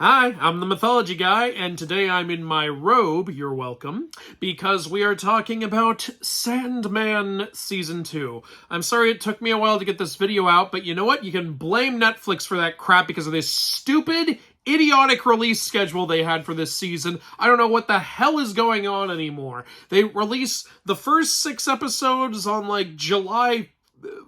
Hi, I'm the Mythology Guy, and today I'm in my robe, you're welcome, because we are talking about Sandman Season 2. I'm sorry it took me a while to get this video out, but you know what? You can blame Netflix for that crap because of this stupid, idiotic release schedule they had for this season. I don't know what the hell is going on anymore. They release the first 6 episodes on, like, July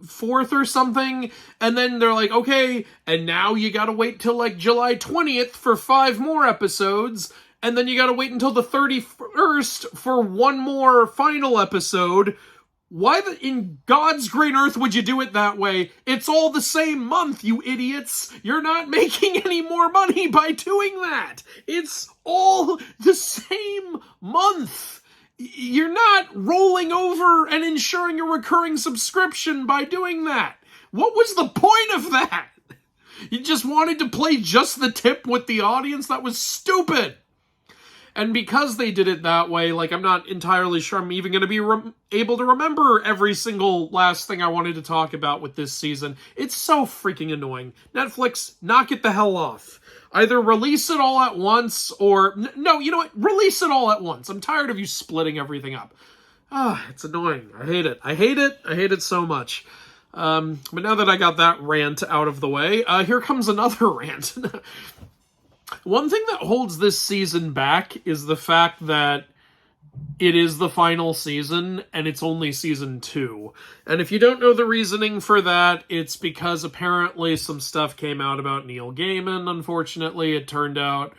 4th or something, and then they're like, okay, and now you gotta wait till like July 20th for 5 more episodes, and then you gotta wait until the 31st for one more final episode. Why in God's green earth would you do it that way? It's all the same month, you idiots. You're not making any more money by doing that. It's all the same month. You're not rolling over and ensuring a recurring subscription by doing that. What was the point of that? You just wanted to play just the tip with the audience? That was stupid. And because they did it that way, like, I'm not entirely sure I'm even going to be able to remember every single last thing I wanted to talk about with this season. It's so freaking annoying. Netflix, knock it the hell off. Either release it all at once, or... No, you know what? Release it all at once. I'm tired of you splitting everything up. It's annoying. I hate it. I hate it. I hate it so much. But now that I got that rant out of the way, here comes another rant. One thing that holds this season back is the fact that it is the final season, and it's only season 2. And if you don't know the reasoning for that, it's because apparently some stuff came out about Neil Gaiman, unfortunately. It turned out...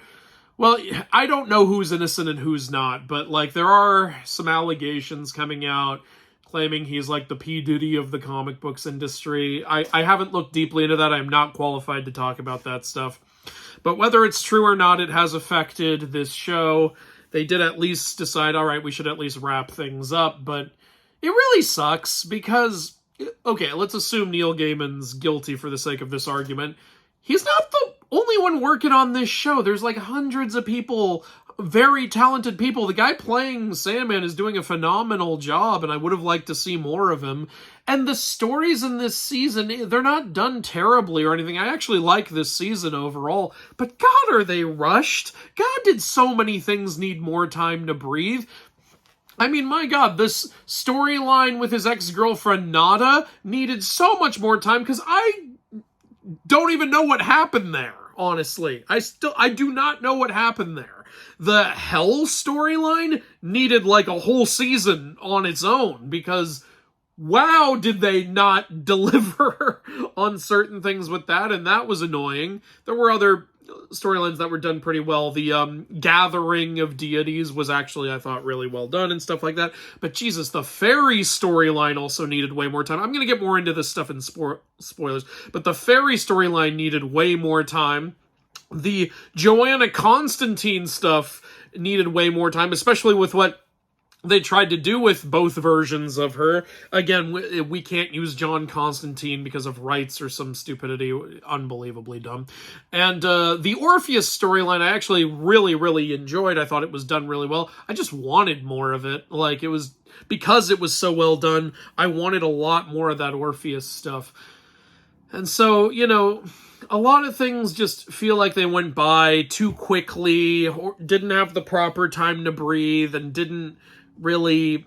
Well, I don't know who's innocent and who's not, but, like, there are some allegations coming out claiming he's, like, the P. Diddy of the comic books industry. I haven't looked deeply into that. I'm not qualified to talk about that stuff. But whether it's true or not, it has affected this show. They did at least decide, all right, we should at least wrap things up. But it really sucks because, okay, let's assume Neil Gaiman's guilty for the sake of this argument. He's not the only one working on this show. There's like hundreds of people, very talented people. The guy playing Sandman is doing a phenomenal job, and I would have liked to see more of him. And the stories in this season, they're not done terribly or anything. I actually like this season overall. But God, are they rushed? God, did so many things need more time to breathe? I mean, my God, this storyline with his ex-girlfriend Natada needed so much more time because I don't even know what happened there, honestly. I do not know what happened there. The Hell storyline needed like a whole season on its own because... wow, did they not deliver on certain things with that, and that was annoying. There were other storylines that were done pretty well. The gathering of deities was actually, I thought, really well done and stuff like that. But Jesus, the fairy storyline also needed way more time. I'm going to get more into this stuff in spoilers, but the fairy storyline needed way more time. The Joanna Constantine stuff needed way more time, especially with what they tried to do with both versions of her. Again, we can't use John Constantine because of rights or some stupidity. Unbelievably dumb. And the Orpheus storyline, I actually really, really enjoyed. I thought it was done really well. I just wanted more of it. Like, it was... because it was so well done, I wanted a lot more of that Orpheus stuff. And so, you know... a lot of things just feel like they went by too quickly, or didn't have the proper time to breathe, and didn't really,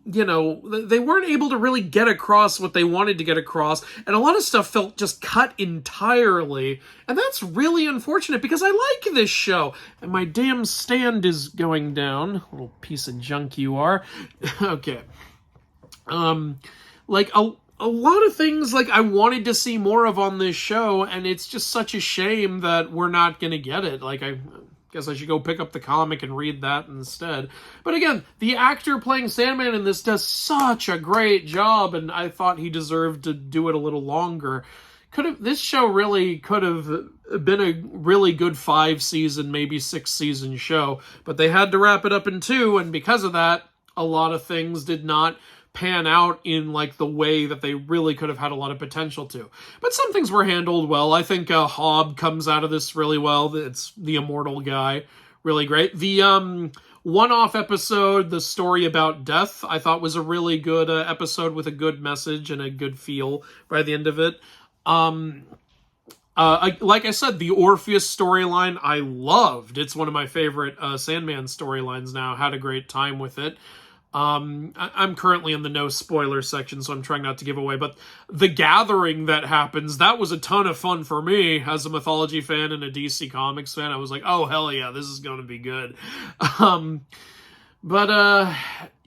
you know, they weren't able to really get across what they wanted to get across, and a lot of stuff felt just cut entirely, and that's really unfortunate because I like this show. And my damn stand is going down. Little piece of junk you are. Okay. Like, a lot of things, like, I wanted to see more of on this show, and it's just such a shame that we're not going to get it. Like, I guess I should go pick up the comic and read that instead. But again, the actor playing Sandman in this does such a great job, and I thought he deserved to do it a little longer. This show really could have been a really good 5-season, maybe 6-season show, but they had to wrap it up in 2, and because of that, a lot of things did not pan out in like the way that they really could have had a lot of potential to. But some things were handled well. I think Hobb comes out of this really well. It's the Immortal Guy. Really great. The one-off episode, the story about death, I thought was a really good episode with a good message and a good feel by the end of it. Like I said, the Orpheus storyline I loved. It's one of my favorite Sandman storylines now. Had a great time with it. I'm currently in the no spoiler section, so I'm trying not to give away, but the gathering that happens, that was a ton of fun for me as a Mythology fan and a DC Comics fan. I was like, oh, hell yeah, this is going to be good.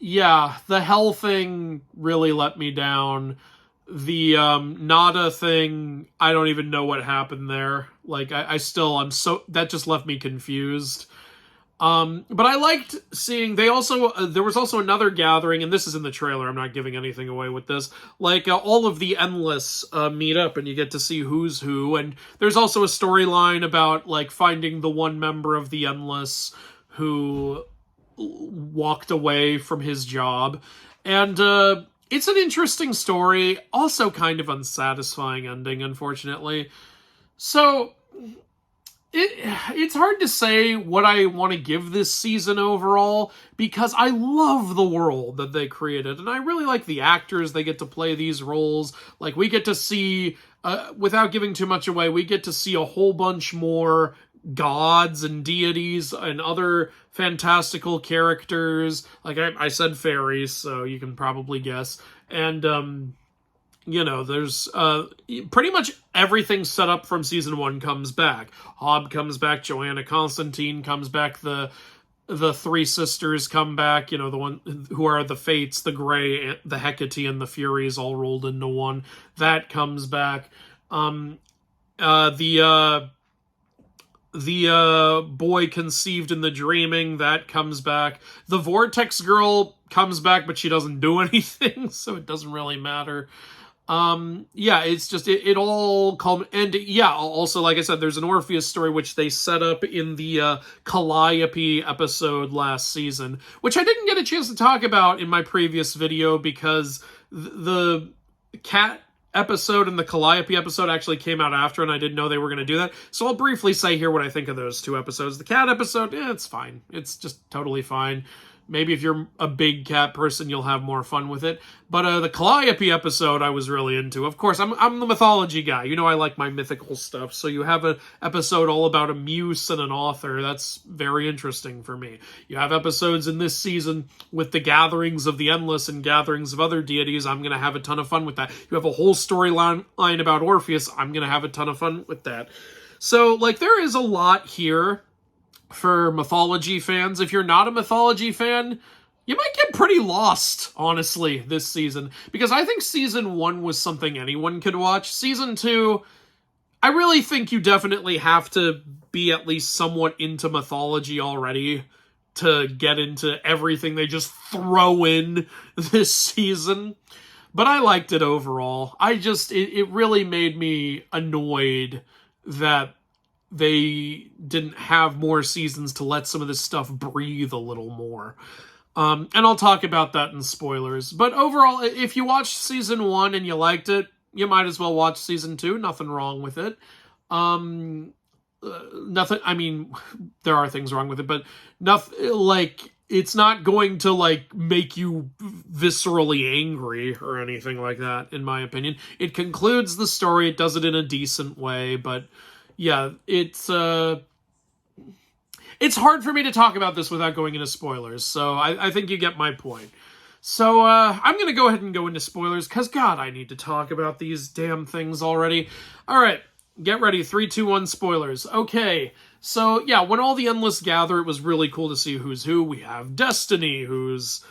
Yeah, the Hell thing really let me down. The Nada thing, I don't even know what happened there. Like, that just left me confused. But I liked seeing, there was also another gathering, and this is in the trailer, I'm not giving anything away with this, like, all of the Endless meet up, and you get to see who's who, and there's also a storyline about, like, finding the one member of the Endless who walked away from his job, and, it's an interesting story, also kind of unsatisfying ending, unfortunately. So, it's hard to say what I want to give this season overall, because I love the world that they created, and I really like the actors they get to play these roles. Like, we get to see, without giving too much away, we get to see a whole bunch more gods and deities and other fantastical characters. Like I said fairies, so you can probably guess. And, you know, there's pretty much everything set up from season 1 comes back. Hob comes back, Joanna Constantine comes back, the three sisters come back, you know, the one who are the Fates, the Grey, the Hecate, and the Furies all rolled into one. That comes back. The boy conceived in the dreaming, that comes back. The Vortex girl comes back, but she doesn't do anything, so it doesn't really matter. Yeah, it's just, it all and yeah, also, like I said, there's an Orpheus story which they set up in the Calliope episode last season, which I didn't get a chance to talk about in my previous video because the cat episode and the Calliope episode actually came out after, and I didn't know they were going to do that. So I'll briefly say here what I think of those two episodes. The cat episode, it's fine. It's just totally fine. Maybe if you're a big cat person, you'll have more fun with it. But the Calliope episode I was really into. Of course, I'm the mythology guy. You know I like my mythical stuff. So you have an episode all about a muse and an author. That's very interesting for me. You have episodes in this season with the gatherings of the Endless and gatherings of other deities. I'm going to have a ton of fun with that. You have a whole storyline about Orpheus. I'm going to have a ton of fun with that. So, like, there is a lot here for mythology fans. If you're not a mythology fan, you might get pretty lost, honestly, this season. Because I think season 1 was something anyone could watch. Season 2, I really think you definitely have to be at least somewhat into mythology already to get into everything they just throw in this season. But I liked it overall. It really made me annoyed that they didn't have more seasons to let some of this stuff breathe a little more. And I'll talk about that in spoilers. But overall, if you watched season 1 and you liked it, you might as well watch season 2. Nothing wrong with it. Nothing, I mean, there are things wrong with it, but nothing, like, it's not going to, like, make you viscerally angry or anything like that, in my opinion. It concludes the story, it does it in a decent way, but yeah, it's hard for me to talk about this without going into spoilers, so I think you get my point. So, I'm gonna go ahead and go into spoilers, because, God, I need to talk about these damn things already. Alright, get ready, 3, 2, 1, spoilers. Okay, so, yeah, when all the Endless gather, it was really cool to see who's who. We have Destiny, who's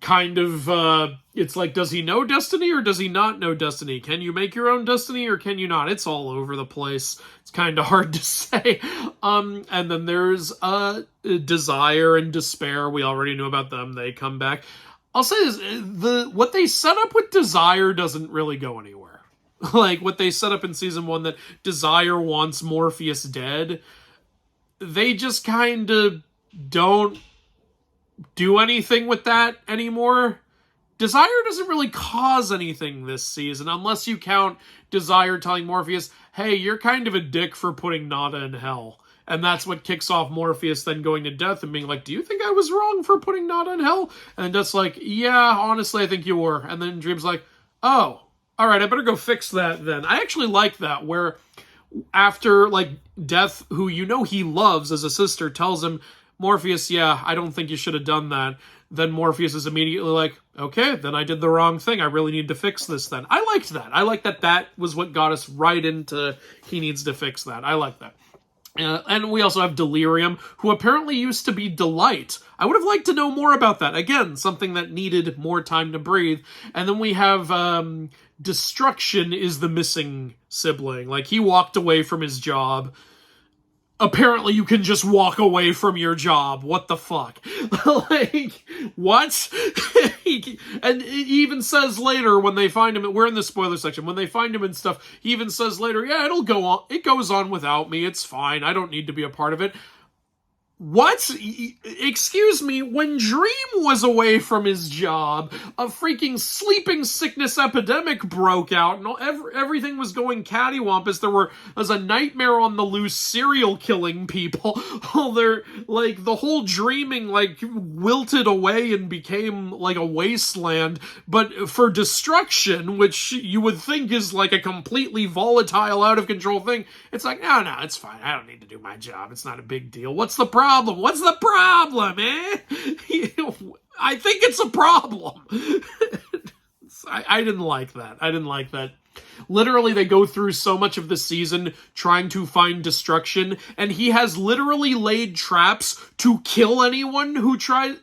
kind of, it's like, does he know Destiny or does he not know Destiny? Can you make your own Destiny or can you not? It's all over the place. It's kind of hard to say. And then there's, Desire and Despair. We already knew about them. They come back. I'll say this, what they set up with Desire doesn't really go anywhere. Like, what they set up in season 1 that Desire wants Morpheus dead, they just kind of don't do anything with that anymore. Desire doesn't really cause anything this season, unless you count Desire telling Morpheus, hey, you're kind of a dick for putting Nada in hell. And that's what kicks off Morpheus then going to Death and being like, do you think I was wrong for putting Nada in hell? And Death's like, yeah, honestly, I think you were. And then Dream's like, oh, alright, I better go fix that then. I actually like that, where after, like, Death, who he loves as a sister, tells him, Morpheus, yeah, I don't think you should have done that. Then Morpheus is immediately like, okay, then I did the wrong thing. I really need to fix this then. I liked that. I like that was what got us right into he needs to fix that. I like that. And we also have Delirium, who apparently used to be Delight. I would have liked to know more about that. Again, something that needed more time to breathe. And then we have Destruction is the missing sibling. Like, he walked away from his job. Apparently you can just walk away from your job. What the fuck? Like, what? And he even says later when they find him, we're in the spoiler section, when they find him and stuff, he even says later, yeah, it'll go on. It goes on without me. It's fine. I don't need to be a part of it. What? Excuse me, when Dream was away from his job, a freaking sleeping sickness epidemic broke out, and everything was going cattywampus. There was a nightmare on the loose, serial killing people. The whole Dreaming, like, wilted away and became, like, a wasteland. But for Destruction, which you would think is, like, a completely volatile, out-of-control thing, it's like, no, it's fine. I don't need to do my job. It's not a big deal. What's the problem? What's the problem, eh? I think it's a problem. I didn't like that. Literally, they go through so much of the season trying to find Destruction, and he has literally laid traps to kill anyone who tries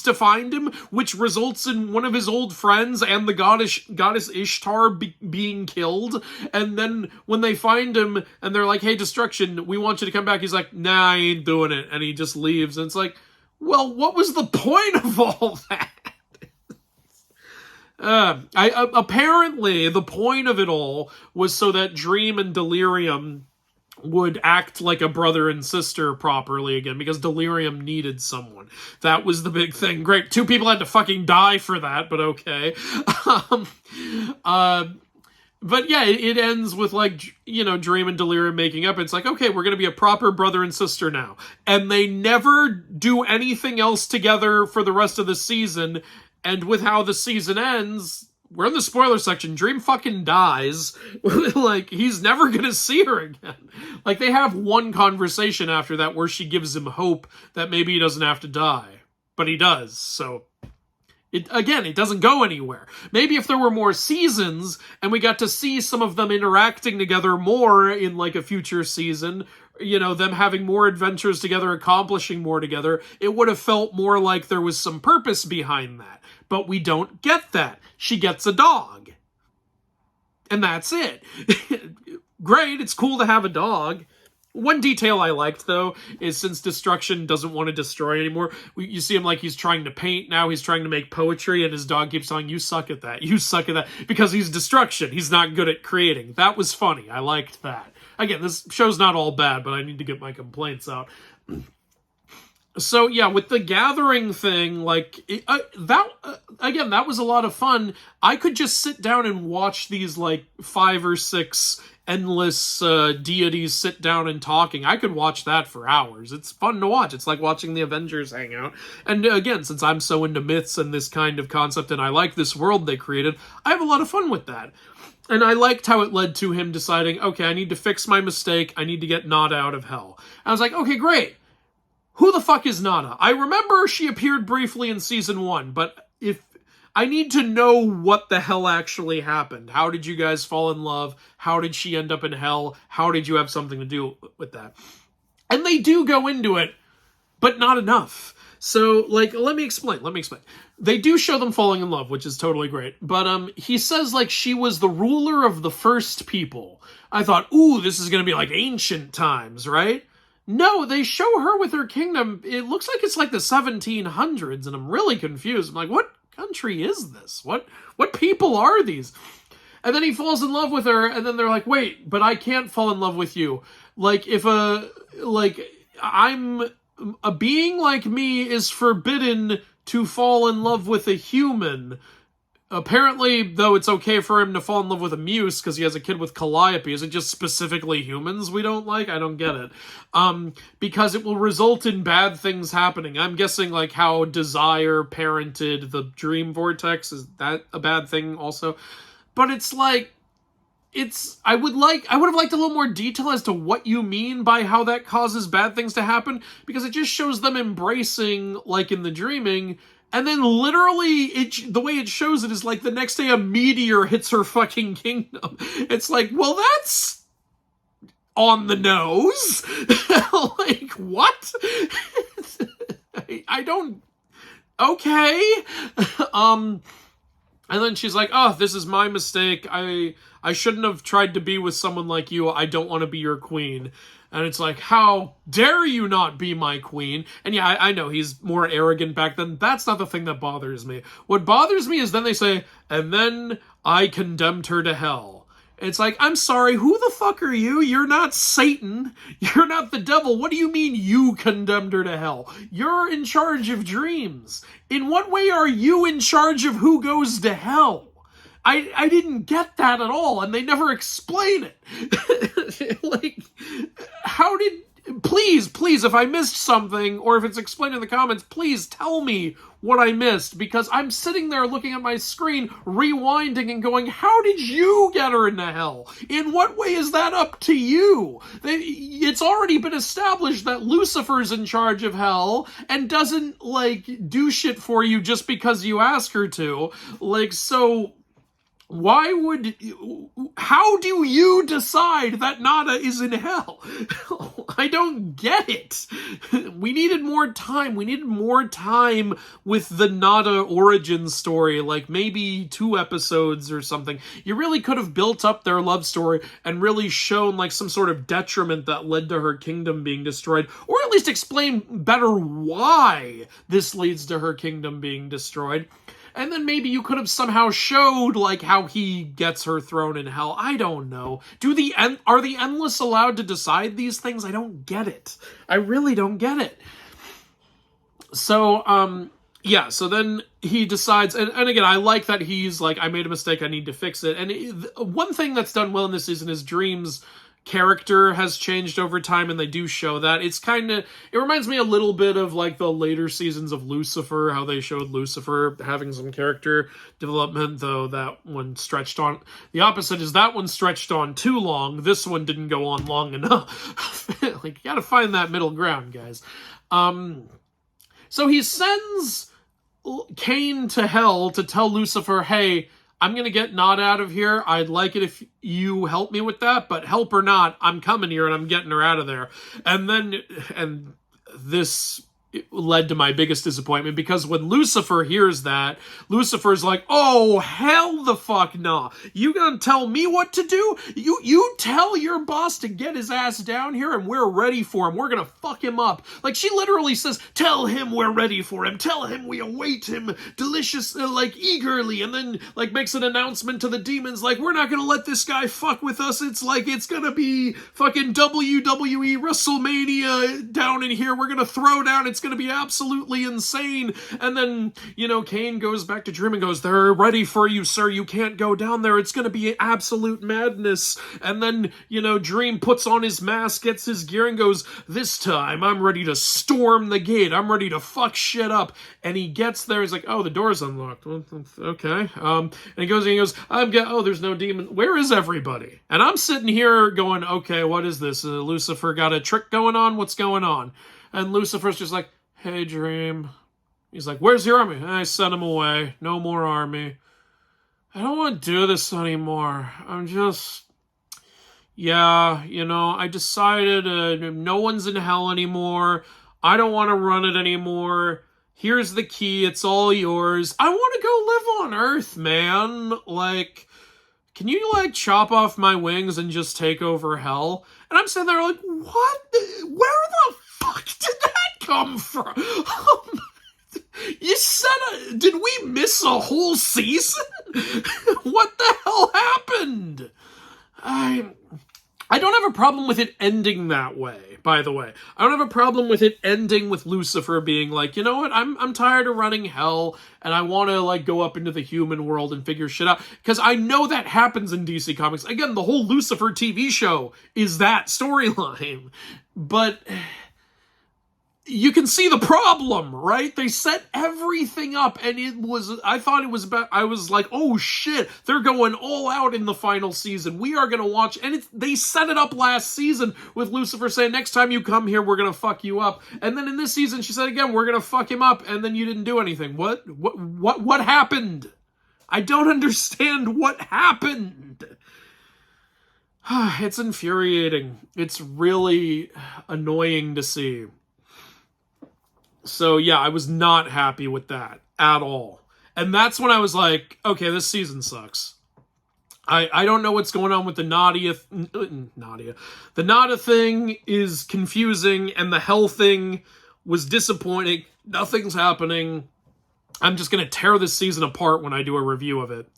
to find him, which results in one of his old friends and the goddess Ishtar being killed. And then when they find him and they're like, hey, Destruction, we want you to come back, he's like, nah, I ain't doing it. And he just leaves. And it's like, well, what was the point of all that? Apparently, the point of it all was so that Dream and Delirium would act like a brother and sister properly again, because Delirium needed someone. That was the big thing. Great, 2 people had to fucking die for that, but okay. But yeah, it ends with, like, Dream and Delirium making up. It's like, okay, we're gonna be a proper brother and sister now. And they never do anything else together for the rest of the season. And with how the season ends, we're in the spoiler section, Dream fucking dies. Like, he's never gonna see her again. Like, they have one conversation after that where she gives him hope that maybe he doesn't have to die. But he does, so... It doesn't go anywhere. Maybe if there were more seasons, and we got to see some of them interacting together more in, like, a future season, them having more adventures together, accomplishing more together, it would have felt more like there was some purpose behind that. But we don't get that. She gets a dog. And that's it. Great, it's cool to have a dog. One detail I liked, though, is since Destruction doesn't want to destroy anymore, you see him like he's trying to paint now, he's trying to make poetry, and his dog keeps saying, you suck at that, because he's Destruction. He's not good at creating. That was funny. I liked that. Again, this show's not all bad, but I need to get my complaints out. So, yeah, with the gathering thing, like, that was a lot of fun. I could just sit down and watch these, like, 5 or 6 endless deities sit down and talking. I could watch that for hours. It's fun to watch. It's like watching the Avengers hang out. And again, since I'm so into myths and this kind of concept, and I like this world they created, I have a lot of fun with that. And I liked how it led to him deciding, okay, I need to fix my mistake. I need to get Natada out of hell. I was like, okay, great. Who the fuck is Natada? I remember she appeared briefly in season 1, but if I need to know what the hell actually happened. How did you guys fall in love? How did she end up in hell? How did you have something to do with that? And they do go into it, but not enough. So, like, let me explain. They do show them falling in love, which is totally great. But he says, like, she was the ruler of the first people. I thought, ooh, this is going to be like ancient times, right? No, they show her with her kingdom. It looks like it's like the 1700s, and I'm really confused. I'm like, what country is this? What people are these? And then he falls in love with her, and then they're like, wait, but I can't fall in love with you. Like, if a being like me is forbidden to fall in love with a human. Apparently, though, it's okay for him to fall in love with a muse because he has a kid with Calliope. Is it just specifically humans we don't like? I don't get it. Because it will result in bad things happening. I'm guessing, like, how Desire parented the Dream Vortex. Is that a bad thing also? But it's like, I would have liked a little more detail as to what you mean by how that causes bad things to happen, because it just shows them embracing, like in the dreaming, and then literally the way it shows it is like the next day a meteor hits her fucking kingdom. It's like, well, that's on the nose. Like, what? I don't... Okay. And then she's like, oh, this is my mistake. I shouldn't have tried to be with someone like you. I don't want to be your queen. And it's like, how dare you not be my queen? And yeah, I know he's more arrogant back then. That's not the thing that bothers me. What bothers me is then they say, and then I condemned her to hell. It's like, I'm sorry, who the fuck are you? You're not Satan. You're not the devil. What do you mean you condemned her to hell? You're in charge of dreams. In what way are you in charge of who goes to hell? I didn't get that at all, and they never explain it. Like, how did... Please, if I missed something, or if it's explained in the comments, please tell me what I missed, because I'm sitting there looking at my screen, rewinding and going, how did you get her into hell? In what way is that up to you? It's already been established that Lucifer's in charge of hell, and doesn't, like, do shit for you just because you ask her to. Like, so... how do you decide that Nada is in hell? I don't get it. We needed more time. We needed more time with the Nada origin story, like maybe 2 episodes or something. You really could have built up their love story and really shown like some sort of detriment that led to her kingdom being destroyed, or at least explain better why this leads to her kingdom being destroyed. And then maybe you could have somehow showed, like, how he gets her thrown in hell. I don't know. Are the Endless allowed to decide these things? I don't get it. I really don't get it. So, yeah, so then he decides, and again, I like that he's like, I made a mistake, I need to fix it. And one thing that's done well in this season is Dream's character has changed over time, and they do show that. It's kind of, it reminds me a little bit of like the later seasons of Lucifer, how they showed Lucifer having some character development, though that one stretched on, the opposite is that one stretched on too long. This one didn't go on long enough. Like, you gotta find that middle ground, guys. So he sends Cain to hell to tell Lucifer, hey, I'm going to get Nada out of here. I'd like it if you help me with that, but help or not, I'm coming here and I'm getting her out of there. And this led to my biggest disappointment, because when Lucifer hears that, Lucifer's like, oh, hell the fuck nah. You gonna tell me what to do? You tell your boss to get his ass down here and we're ready for him. We're gonna fuck him up. Like, she literally says, tell him we're ready for him. Tell him we await him like eagerly, and then like makes an announcement to the demons like, we're not gonna let this guy fuck with us. It's like, it's gonna be fucking WWE WrestleMania down in here. We're gonna throw down. It's gonna be absolutely insane. And then, you know, Cain goes back to Dream and goes, they're ready for you, sir. You can't go down there. It's gonna be absolute madness. And then, you know, Dream puts on his mask, gets his gear, and goes, this time I'm ready to storm the gate. I'm ready to fuck shit up. And he gets there. He's like, oh, the door's unlocked. Well, okay. And he goes, oh, there's no demon. Where is everybody? And I'm sitting here going, okay, what is this? Lucifer got a trick going on? What's going on? And Lucifer's just like, hey, Dream. He's like, where's your army? I sent him away. No more army. I don't want to do this anymore. I'm just... Yeah, you know, I decided no one's in hell anymore. I don't want to run it anymore. Here's the key. It's all yours. I want to go live on Earth, man. Like, can you, like, chop off my wings and just take over hell? And I'm sitting there like, what? Where the fuck did that come from? You said, did we miss a whole season? What the hell happened? I don't have a problem with it ending that way, by the way. I don't have a problem with it ending with Lucifer being like, you know what, I'm tired of running hell, and I want to, like, go up into the human world and figure shit out. Because I know that happens in DC Comics. Again, the whole Lucifer TV show is that storyline. But you can see the problem, right? They set everything up, and I was like, oh shit, they're going all out in the final season. We are gonna watch, and they set it up last season with Lucifer saying, next time you come here, we're gonna fuck you up. And then in this season, she said again, we're gonna fuck him up, and then you didn't do anything. What happened? I don't understand what happened. It's infuriating. It's really annoying to see. So yeah, I was not happy with that at all. And that's when I was like, okay, this season sucks. I don't know what's going on with the Nadia. The Nada thing is confusing, and the Hell thing was disappointing. Nothing's happening. I'm just going to tear this season apart when I do a review of it.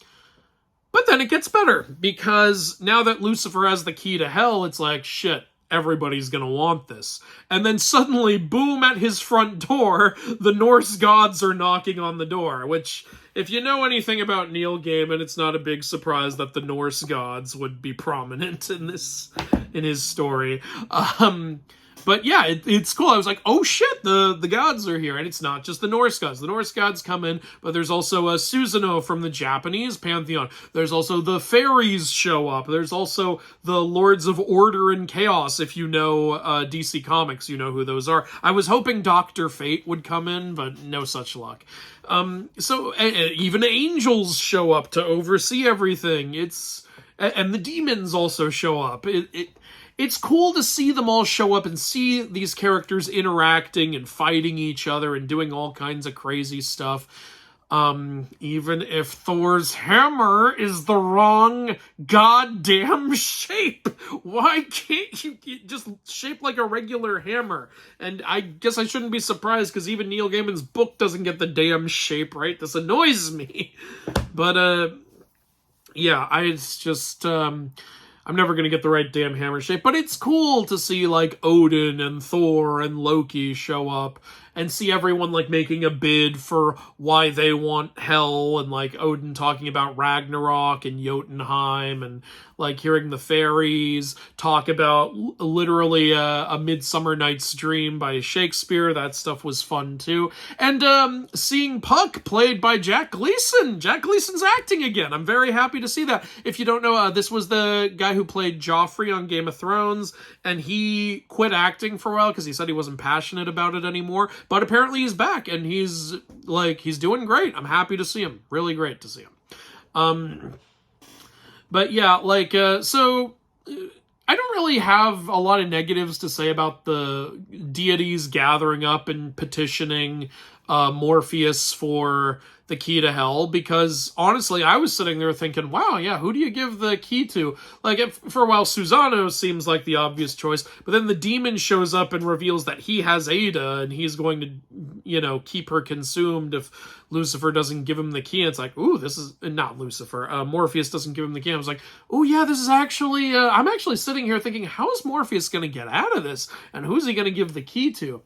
But then it gets better, because now that Lucifer has the key to hell, it's like, shit, everybody's gonna want this. And then suddenly, boom, at his front door, the Norse gods are knocking on the door, which, if you know anything about Neil Gaiman, it's not a big surprise that the Norse gods would be prominent in his story. But yeah, it's cool. I was like, oh shit, the gods are here. And it's not just the Norse gods. The Norse gods come in, but there's also a Susanoo from the Japanese pantheon. There's also the fairies show up. There's also the Lords of Order and Chaos. If you know DC Comics, you know who those are. I was hoping Dr. Fate would come in, but no such luck. So even angels show up to oversee everything. And the demons also show up. It's cool to see them all show up and see these characters interacting and fighting each other and doing all kinds of crazy stuff. Even if Thor's hammer is the wrong goddamn shape. Why can't you just shape like a regular hammer? And I guess I shouldn't be surprised, because even Neil Gaiman's book doesn't get the damn shape right. This annoys me. But, yeah, it's just, I'm never going to get the right damn hammer shape, but it's cool to see, like, Odin and Thor and Loki show up, and see everyone, like, making a bid for why they want hell, and, like, Odin talking about Ragnarok and Jotunheim, and, like, hearing the fairies talk about literally a Midsummer Night's Dream by Shakespeare. That stuff was fun, too. And seeing Puck played by Jack Gleason. Jack Gleason's acting again. I'm very happy to see that. If you don't know, this was the guy who played Joffrey on Game of Thrones, and he quit acting for a while because he said he wasn't passionate about it anymore. But apparently he's back, and he's doing great. I'm happy to see him. Really great to see him. But yeah, like, so I don't really have a lot of negatives to say about the deities gathering up and petitioning Morpheus for the key to hell, because honestly, I was sitting there thinking, wow, yeah, who do you give the key to? Like, for a while, Susanoo seems like the obvious choice, but then the demon shows up and reveals that he has Ada, and he's going to, you know, keep her consumed if Lucifer doesn't give him the key. And it's like, ooh, this is not Lucifer. Morpheus doesn't give him the key. I was like, oh yeah, this is actually, I'm actually sitting here thinking, how is Morpheus going to get out of this? And who's he going to give the key to?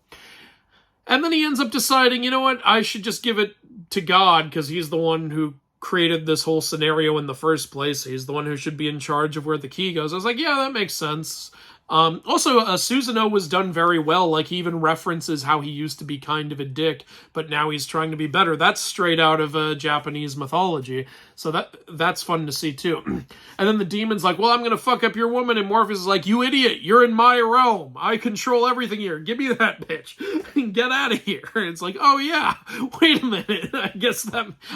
And then he ends up deciding, you know what, I should just give it to God, because he's the one who created this whole scenario in the first place. He's the one who should be in charge of where the key goes. I was like, yeah, that makes sense. Also, Susanoo was done very well. Like, he even references how he used to be kind of a dick, but now he's trying to be better. That's straight out of Japanese mythology. So that's fun to see, too. And then the demon's like, well, I'm going to fuck up your woman. And Morpheus is like, you idiot, you're in my realm. I control everything here. Give me that bitch. Get out of here. And it's like, oh, yeah, wait a minute. I guess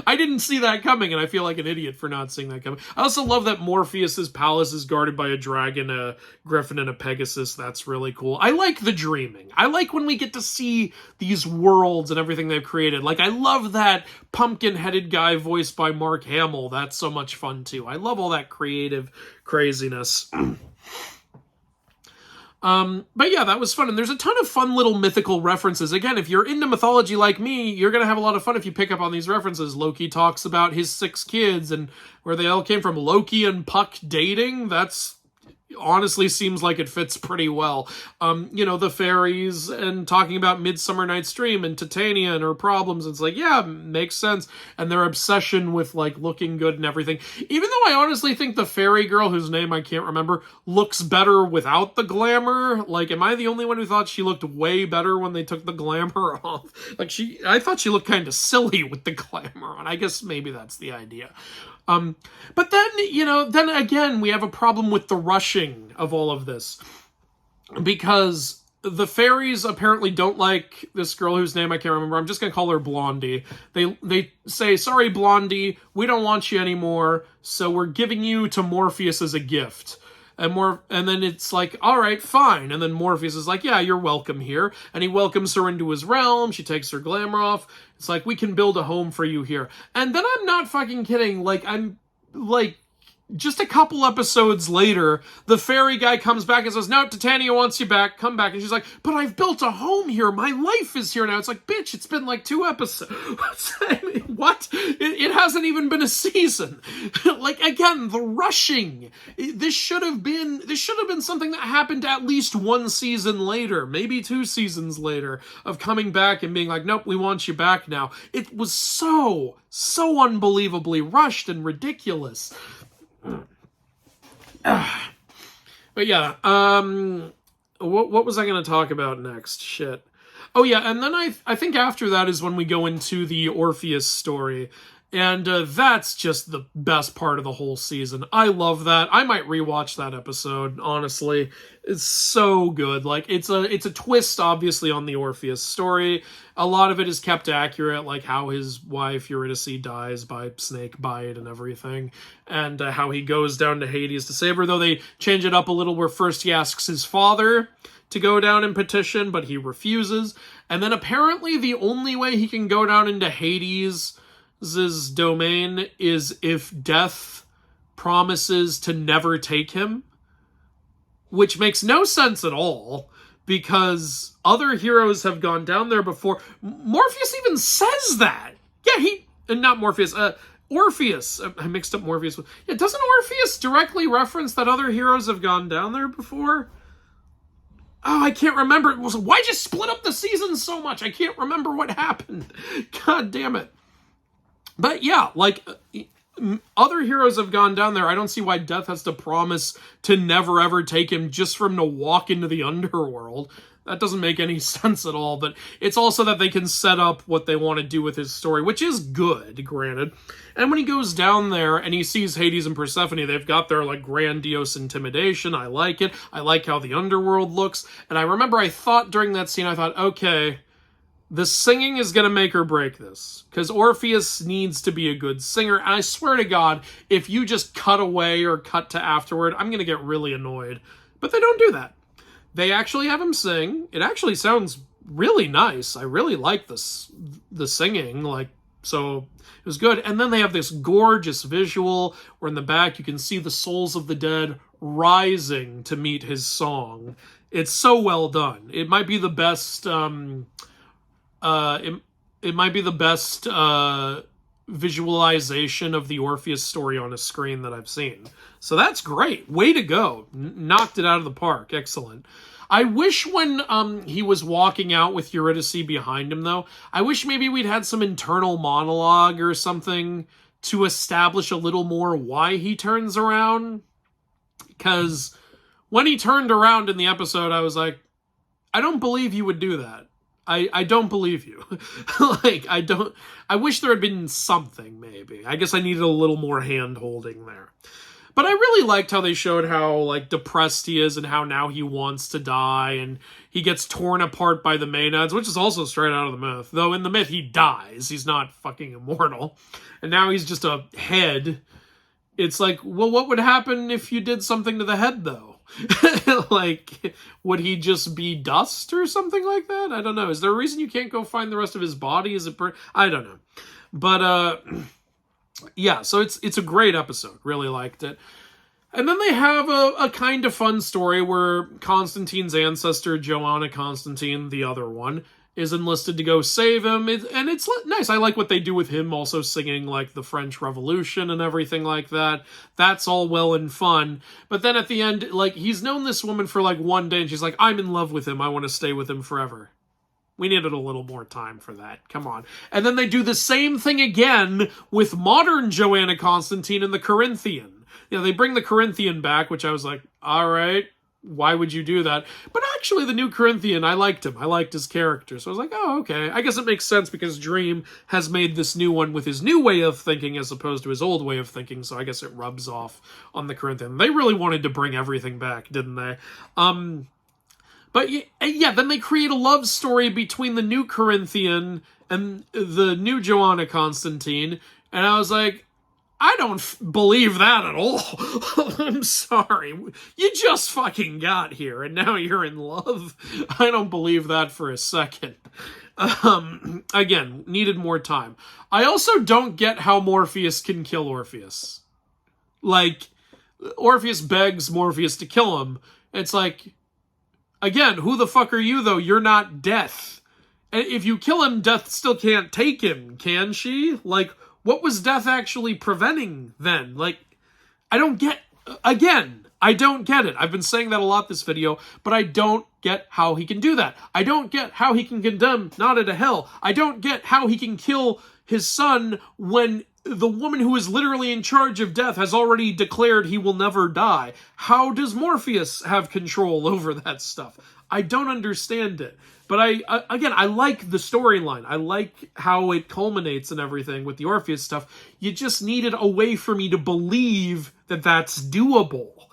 I didn't see that coming, and I feel like an idiot for not seeing that coming. I also love that Morpheus's palace is guarded by a dragon, a griffin, and a Pegasus. That's really cool. I like the dreaming. I like when we get to see these worlds and everything they've created. Like, I love that pumpkin-headed guy voiced by Mark Hamill. That's so much fun, too. I love all that creative craziness. But yeah, that was fun. And there's a ton of fun little mythical references. Again, if you're into mythology like me, you're going to have a lot of fun if you pick up on these references. Loki talks about his 6 kids and where they all came from. Loki and Puck dating. That's honestly seems like it fits pretty well. The fairies and talking about Midsummer Night's Dream and Titania and her problems. It's like, yeah, makes sense. And their obsession with like looking good and everything. Even though I honestly think the fairy girl, whose name I can't remember, looks better without the glamour. Like, am I the only one who thought she looked way better when they took the glamour off? Like, I thought she looked kind of silly with the glamour on. I guess maybe that's the idea. But then, then again, we have a problem with the rushing of all of this. Because the fairies apparently don't like this girl whose name I can't remember. I'm just going to call her Blondie. They say, sorry, Blondie, we don't want you anymore, so we're giving you to Morpheus as a gift. And then it's like, all right, fine. And then Morpheus is like, yeah, you're welcome here. And he welcomes her into his realm. She takes her glamour off. It's like, we can build a home for you here. And then I'm not fucking kidding. Just a couple episodes later, the fairy guy comes back and says, no, Titania wants you back. Come back. And she's like, but I've built a home here. My life is here now. It's like, bitch, it's been like 2 episodes. I mean, what? It hasn't even been a season. Like, again, the rushing. This should have been something that happened at least 1 season later, maybe 2 seasons later, of coming back and being like, nope, we want you back now. It was so unbelievably rushed and ridiculous. But yeah, what was I going to talk about next? Shit. Oh yeah, and then I think after that is when we go into the Orpheus story, and that's just the best part of the whole season. I love that. I might rewatch that episode, honestly. It's so good. Like, it's a twist, obviously, on the Orpheus story. A lot of it is kept accurate, like how his wife Eurydice dies by snake bite and everything, and how he goes down to Hades to save her, though they change it up a little where first he asks his father to go down and petition, but he refuses. And then apparently the only way he can go down into Hades' domain is if Death promises to never take him, which makes no sense at all, because other heroes have gone down there before. Morpheus even says that. Yeah, not Morpheus, Orpheus. I mixed up Morpheus with... Yeah, doesn't Orpheus directly reference that other heroes have gone down there before? Oh, I can't remember. Why'd you split up the season so much? I can't remember what happened. God damn it. But yeah, like... other heroes have gone down there. I don't see why Death has to promise to never ever take him just for him to walk into the underworld. That doesn't make any sense at all, but it's also that they can set up what they want to do with his story, which is good, granted. And when he goes down there and he sees Hades and Persephone, they've got their like grandiose intimidation. I like it. I like how the underworld looks. And I remember I thought during that scene, I thought, okay, the singing is going to make or break this, because Orpheus needs to be a good singer. And I swear to God, if you just cut away or cut to afterward, I'm going to get really annoyed. But they don't do that. They actually have him sing. It actually sounds really nice. I really like the singing. So it was good. And then they have this gorgeous visual where in the back you can see the souls of the dead rising to meet his song. It's so well done. It might be the best... it might be the best visualization of the Orpheus story on a screen that I've seen. So that's great. Way to go. Knocked it out of the park. Excellent. I wish when he was walking out with Eurydice behind him, though, I wish maybe we'd had some internal monologue or something to establish a little more why he turns around. Because when he turned around in the episode, I was like, I don't believe you would do that. I don't believe you. I wish there had been something, maybe. I guess I needed a little more hand-holding there. But I really liked how they showed how, like, depressed he is and how now he wants to die, and he gets torn apart by the Maenads, which is also straight out of the myth. Though in the myth, he dies. He's not fucking immortal. And now he's just a head. It's like, well, what would happen if you did something to the head, though? Like, would he just be dust or something like that? I don't know. Is there a reason you can't go find the rest of his body? Is it I don't know. But yeah, so it's a great episode. Really liked it. And then they have a kind of fun story where Constantine's ancestor, Joanna Constantine, the other one, is enlisted to go save him. And it's nice. I like what they do with him also singing like the French Revolution and everything like that. That's all well and fun. But then at the end, like, he's known this woman for like one day and she's like, I'm in love with him. I want to stay with him forever. We needed a little more time for that. Come on. And then they do the same thing again with modern Joanna Constantine and the Corinthian. You know, they bring the Corinthian back, which I was like, all right, why would you do that? But actually, the new Corinthian, I liked him. I liked his character. So I was like, oh, okay. I guess it makes sense because Dream has made this new one with his new way of thinking as opposed to his old way of thinking. So I guess it rubs off on the Corinthian. They really wanted to bring everything back, didn't they? But yeah, then they create a love story between the new Corinthian and the new Joanna Constantine. And I was like, I don't believe that at all. I'm sorry. You just fucking got here and now you're in love. I don't believe that for a second. Again, needed more time. I also don't get how Morpheus can kill Orpheus. Like, Orpheus begs Morpheus to kill him. It's like, again, who the fuck are you, though? You're not Death. And if you kill him, Death still can't take him, can she? Like, what was Death actually preventing then? Like, I don't get... Again, I don't get it. I've been saying that a lot this video, but I don't get how he can do that. I don't get how he can condemn Natada to hell. I don't get how he can kill his son when the woman who is literally in charge of Death has already declared he will never die. How does Morpheus have control over that stuff? I don't understand it. But I like the storyline. I like how it culminates and everything with the Orpheus stuff. You just needed a way for me to believe that that's doable.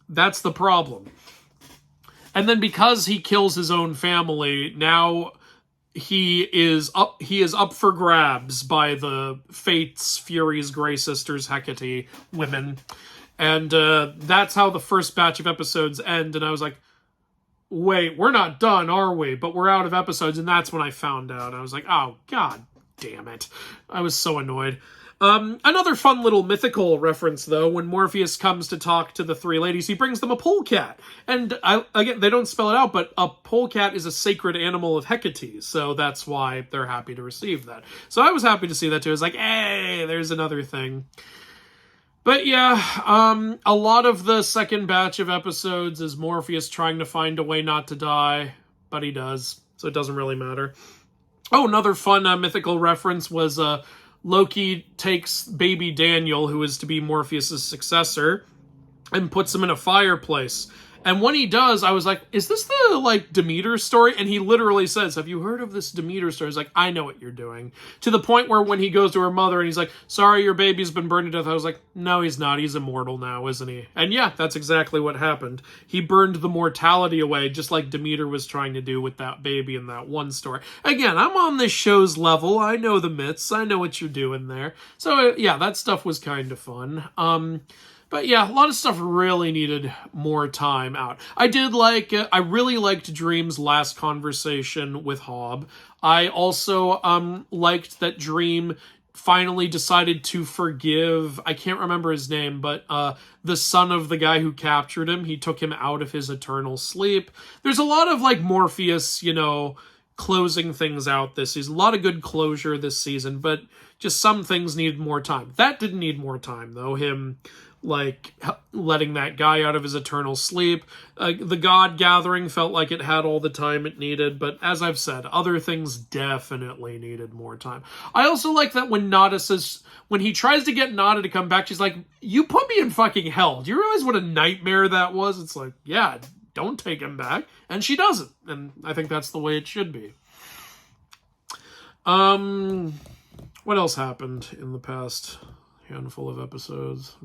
That's the problem. And then because he kills his own family, now he is up for grabs by the Fates, Furies, Grey Sisters, Hecate women. And that's how the first batch of episodes end. And I was like, wait, we're not done, are we? But we're out of episodes, and that's when I found out. I was like, oh, god damn it. I was so annoyed. Another fun little mythical reference, though, when Morpheus comes to talk to the three ladies, he brings them a polecat. And, again, they don't spell it out, but a polecat is a sacred animal of Hecate, so that's why they're happy to receive that. So I was happy to see that, too. I was like, hey, there's another thing. But yeah, a lot of the second batch of episodes is Morpheus trying to find a way not to die, but he does, so it doesn't really matter. Oh, another fun mythical reference was Loki takes baby Daniel, who is to be Morpheus' successor, and puts him in a fireplace. And when he does, I was like, is this the, like, Demeter story? And he literally says, have you heard of this Demeter story? He's like, I know what you're doing. To the point where when he goes to her mother and he's like, sorry, your baby's been burned to death. I was like, no, he's not. He's immortal now, isn't he? And yeah, that's exactly what happened. He burned the mortality away, just like Demeter was trying to do with that baby in that one story. Again, I'm on this show's level. I know the myths. I know what you're doing there. So yeah, that stuff was kind of fun. But yeah, a lot of stuff really needed more time out. I really liked Dream's last conversation with Hob. I also liked that Dream finally decided to forgive, I can't remember his name, but the son of the guy who captured him. He took him out of his eternal sleep. There's a lot of, like, Morpheus, you know, closing things out this season. A lot of good closure this season, but just some things needed more time. That didn't need more time, though. Him, like, letting that guy out of his eternal sleep. The God Gathering felt like it had all the time it needed, but as I've said, other things definitely needed more time. I also like that when Natada says, when he tries to get Natada to come back, she's like, you put me in fucking hell. Do you realize what a nightmare that was? It's like, yeah, don't take him back. And she doesn't. And I think that's the way it should be. What else happened in the past handful of episodes?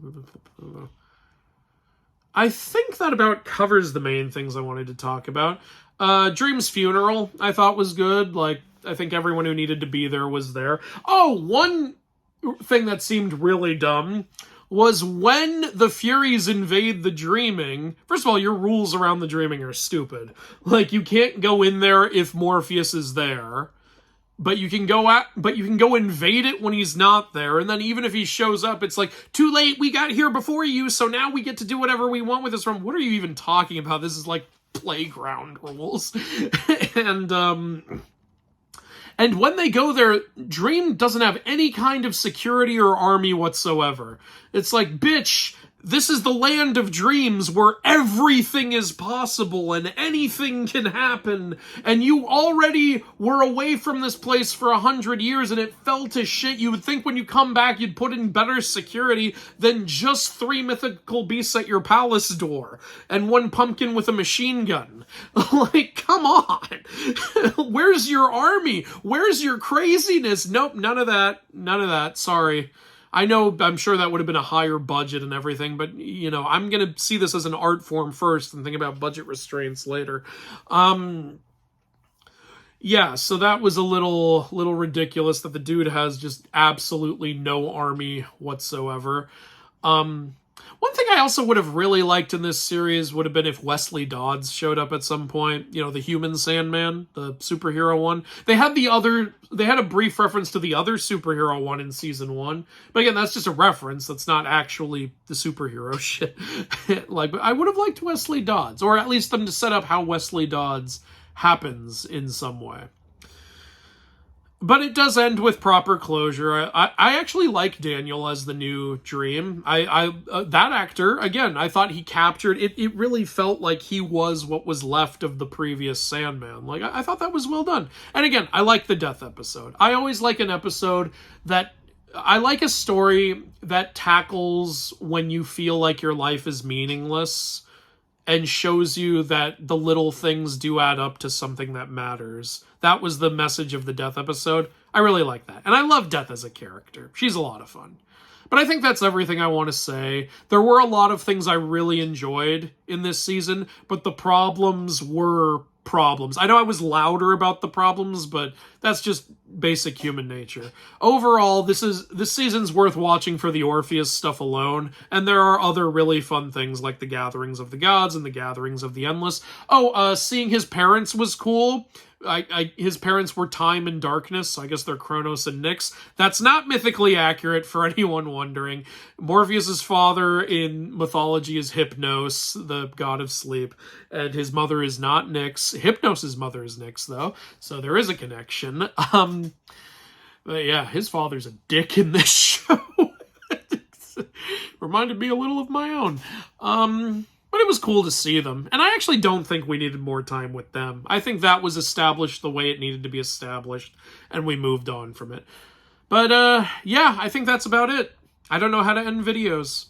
I think that about covers the main things I wanted to talk about. Dream's funeral, I thought was good. Like, I think everyone who needed to be there was there. Oh, one thing that seemed really dumb was when the Furies invade the Dreaming. First of all, your rules around the Dreaming are stupid. Like, you can't go in there if Morpheus is there. but you can go invade it when he's not there. And then even if he shows up, it's like, too late, we got here before you, so now we get to do whatever we want with this room. What are you even talking about? This is like playground rules. And when they go there, Dream doesn't have any kind of security or army whatsoever. It's like, bitch, this is the land of dreams where everything is possible and anything can happen. And you already were away from this place for 100 years and it fell to shit. You would think when you come back, you'd put in better security than just 3 mythical beasts at your palace door and 1 pumpkin with a machine gun. Like, come on. Where's your army? Where's your craziness? Nope, none of that. None of that. Sorry. I'm sure that would have been a higher budget and everything, but, you know, I'm going to see this as an art form first and think about budget restraints later. Yeah, so that was a little ridiculous that the dude has just absolutely no army whatsoever. One thing I also would have really liked in this series would have been if Wesley Dodds showed up at some point. You know, the human Sandman, the superhero one. They had a brief reference to the other superhero one in season 1. But again, that's just a reference. That's not actually the superhero shit. Like, I would have liked Wesley Dodds, or at least them to set up how Wesley Dodds happens in some way. But it does end with proper closure. I actually like Daniel as the new Dream. That actor, again, I thought he captured it. It really felt like he was what was left of the previous Sandman. Like, I thought that was well done. And again, I like the death episode. I always like an episode that... I like a story that tackles when you feel like your life is meaningless and shows you that the little things do add up to something that matters. That was the message of the Death episode. I really like that. And I love Death as a character. She's a lot of fun. But I think that's everything I want to say. There were a lot of things I really enjoyed in this season, but the problems were problems. I know I was louder about the problems, but that's just basic human nature. Overall, this season's worth watching for the Orpheus stuff alone, and there are other really fun things like the Gatherings of the Gods and the Gatherings of the Endless. Seeing his parents was cool. His parents were Time and Darkness, so I guess they're Kronos and Nyx. That's not mythically accurate for anyone wondering. Morpheus's father in mythology is Hypnos, the god of sleep, and his mother is not Nyx. Hypnos' mother is Nyx, though, so there is a connection. But yeah, his father's a dick in this show. Reminded me a little of my own. But it was cool to see them. And I actually don't think we needed more time with them. I think that was established the way it needed to be established, and we moved on from it. But, yeah, I think that's about it. I don't know how to end videos.